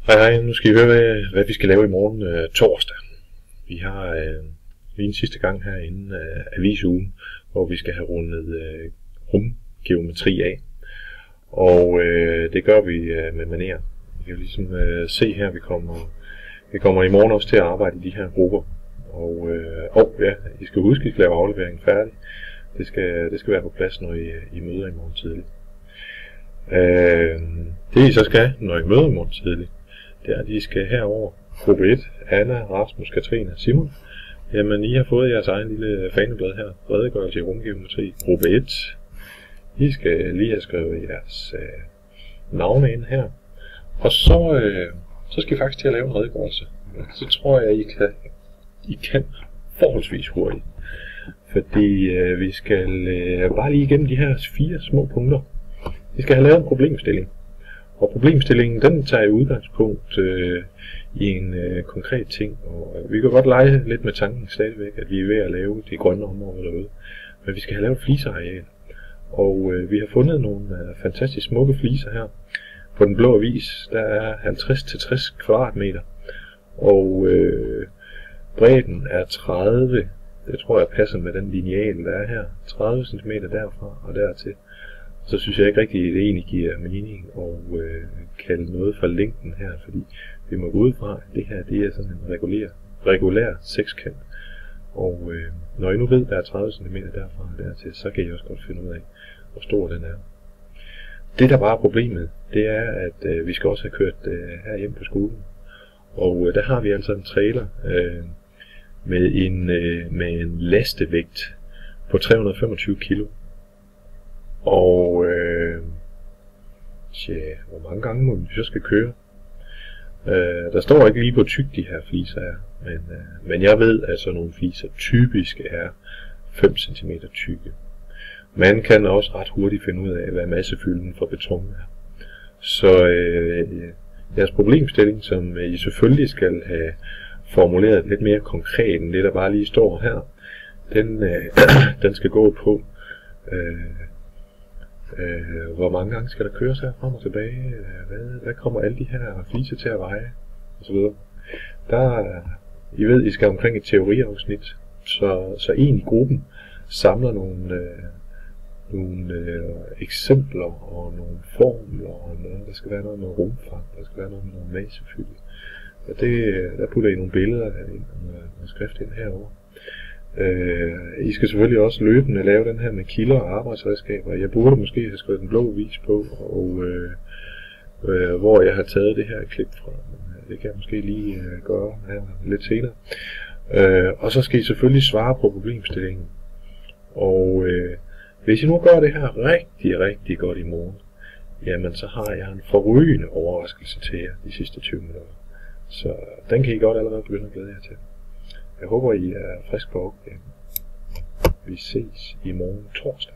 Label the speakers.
Speaker 1: Hej, nu skal I høre, hvad vi skal lave i morgen torsdag. Vi har lige en sidste gang her inden avisugen, hvor vi skal have rundet rumgeometri af. Og det gør vi med manér. Vi kan jo ligesom se her, vi kommer i morgen også til at arbejde i de her grupper. Og ja, I skal huske, at I skal lave afleveringen færdig. Det skal være på plads, når I møder i morgen tidligt. Det I så skal, når I møder i morgen tidligt, det er, at I skal herover. Gruppe 1, Anna, Rasmus, Katrine og Simon. Jamen, I har fået jeres egen lille faneblad her. Redegørelse i rumgeometri. Gruppe 1. I skal lige have skrevet jeres navne ind her. Og så skal I faktisk til at lave en redegørelse. Så tror jeg, I kan forholdsvis hurtigt. Fordi vi skal bare lige igennem de her 4 små punkter. Vi skal have lavet en problemstilling. Og problemstillingen, den tager udgangspunkt i en konkret ting. Og vi kan godt lege lidt med tanken stadigvæk, at vi er ved at lave de grønne områder derude. Men vi skal have lavet fliseareal. Og vi har fundet nogle fantastisk smukke fliser her. På den blå avis, der er 50-60 kvadratmeter. Og bredden er 30. Det tror jeg passer med den lineal, der er her. 30 cm derfra og dertil. Så synes jeg ikke rigtigt, at det egentlig giver mening at kalde noget for længden her, fordi vi må gå ud fra, at det her det er sådan en regulær sekskant. Og når I nu ved, at der er 30 cm derfra og dertil, så kan I også godt finde ud af, hvor stor den er. Det der bare er problemet, det er, at vi skal også have kørt her hjem på skolen. Og der har vi altså en trailer med en lastevægt på 325 kilo. Og hvor mange gange må vi så skal køre? Der står ikke lige på tyk de her fliser er, men jeg ved at sådan nogle fliser typisk er 5 cm tykke. Man kan også ret hurtigt finde ud af, hvad massefylden for beton er. Så jeres problemstilling, som I selvfølgelig skal have formuleret lidt mere konkret end det der bare lige står her, den skal gå på hvor mange gange skal der køres her frem og tilbage, hvad kommer alle de her fliser til at veje, osv. I ved, I skal omkring et teoriafsnit, så en i gruppen samler nogle eksempler og nogle formler, og der skal være noget med rumfang, der skal være noget med noget massefylde. Og der putter I nogle billeder ind og skrift ind herovre. I skal selvfølgelig også løbende lave den her med kilder og arbejdsredskaber. Jeg burde måske have skrevet den blå avis på, og hvor jeg har taget det her klip fra. Det kan jeg måske lige gøre her lidt senere. Og så skal I selvfølgelig svare på problemstillingen. Og hvis I nu gør det her rigtig, rigtig godt i morgen, jamen så har jeg en forrygende overraskelse til jer de sidste 20 minutter. Så den kan I godt allerede begynde at glæde jer til. Jeg håber, I er friske på opgaven. Vi ses i morgen torsdag.